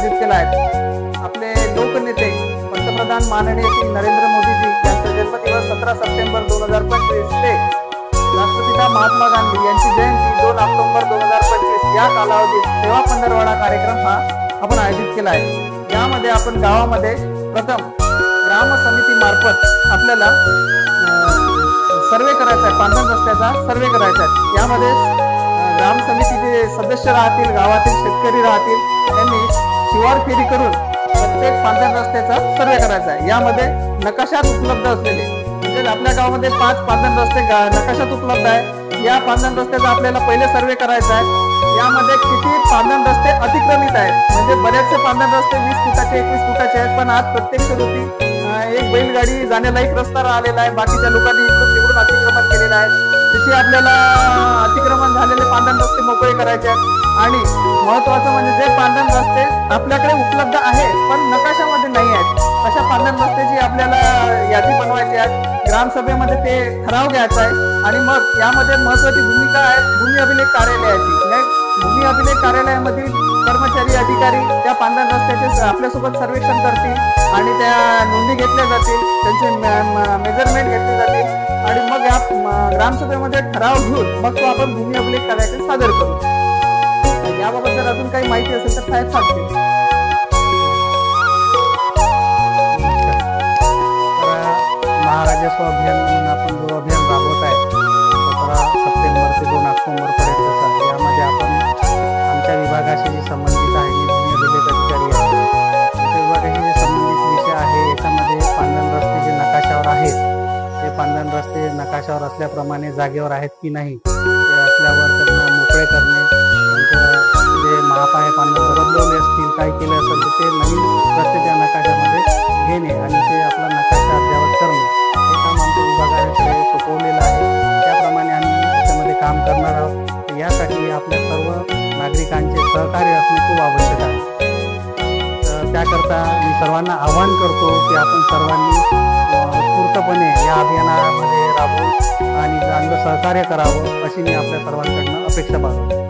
आयोजित केला आहे। आपले लोकनेते पंतप्रधान माननीय श्री नरेंद्र मोदीजी यांचा जन्मदिवस 17 सप्टेंबर 2025 ते राष्ट्रपिता महात्मा गांधी यांची जयंती 2 ऑक्टोबर 2025 या कालावधीत सेवा पंधरवडा कार्यक्रम हा आपण आयोजित केला आहे। यामध्ये आपण गावामध्ये प्रथम ग्राम समिती मार्फत आपल्याला सर्वे करायचा आहे, पांढरण रस्त्याचा सर्वे करायचा आहे। यामध्ये ग्राम समितीचे सदस्य राहतील, गावातील शेतकरी राहतील, त्यांनी शिवार फेरी करून प्रत्येक पांढरण रस्त्याचा सर्वे करायचा आहे। यामध्ये नकाशात उपलब्ध असलेले म्हणजे आपल्या गावामध्ये 5 पांढरण रस्ते नकाशात उपलब्ध आहे। या पांढरण रस्त्याचा आपल्याला पहिले सर्वे करायचा आहे। यामध्ये किती पांढरण रस्ते अतिक्रमित आहेत, म्हणजे बरेचसे पांढरण रस्ते 20 फुटाचे 21 फुटाचे आहेत, पण आज प्रत्यक्ष रूपी एक बैलगाडी जाण्यालायक रस्ता राहिलेला आहे। बाकीच्या लोकांनी इकडून तिकडून अतिक्रमण केलेलं आहे। त्याची आपल्याला अतिक्रमण झालेले पांढरण रस्ते मोकळे करायचे आहेत। आणि महत्वाचं म्हणजे जे पांढरण रस्ते आपल्याकडे उपलब्ध आहे पण नकाशामध्ये नाही आहेत, अशा पांढरण रस्त्याची आपल्याला यादी बनवायची आहे। ग्रामसभेमध्ये ते ठराव घ्यायचा आहे आणि मग यामध्ये महत्वाची भूमिका आहे भूमी अभिलेख कार्यालयाची। भूमी अभिलेख कार्यालयामधील कर्मचारी अधिकारी त्या पांढरण रस्त्याचे आपल्यासोबत सर्वेक्षण करतील आणि त्या नोंदी घेतल्या जातील, त्यांचे मेजरमेंट घेतले जातील आणि मग या ग्रामसभेमध्ये ठराव घेऊन मग तो आपण भूमी अभिलेख कार्यालयात सादर करू। याबाबत जर अजून काही माहिती असेल तर साहेब सांगतील। महाराजस्व अभियान म्हणून आपण जो अभियान राबवत आहे 17 सप्टेंबर ते 2 ऑक्टोबर पर्यंत, यामध्ये आपण आमच्या विभागाशी जे संबंधित आहे, मी भूमी अभिलेख अधिकारी आहे, आमच्या विभागाशी जे संबंधित विषय आहे याच्यामध्ये पांढरण रस्ते जे नकाशावर आहेत ते पांढरण रस्ते नकाशावर असल्याप्रमाणे जागेवर आहेत की नाही, ते असल्यावर त्यांना मोकळे करणे, त्यांचं जे माप आहे पांढरण बदलवले असतील, काही केलं असेल तर ते नवीन रस्ते त्या नकाशामध्ये घेणे आणि ते आपला नकाशा अद्यावत करणे हे काम आमच्या विभागाकडे सोपवलेलं आहे। त्याप्रमाणे आम्ही त्याच्यामध्ये काम करणार आहोत। यासाठी आपल्या सर्व नागरिकांचे सहकार्य असणे खूप आवश्यक आहे। तर त्याकरता मी सर्वांना आवाहन करतो की आपण सर्वांनी उत्स्फूर्तपणे या अभियानामध्ये राबवून आणि चांगलं सहकार्य करावं अशी मी आपल्या सर्वांकडनं अपेक्षा बाळगतो।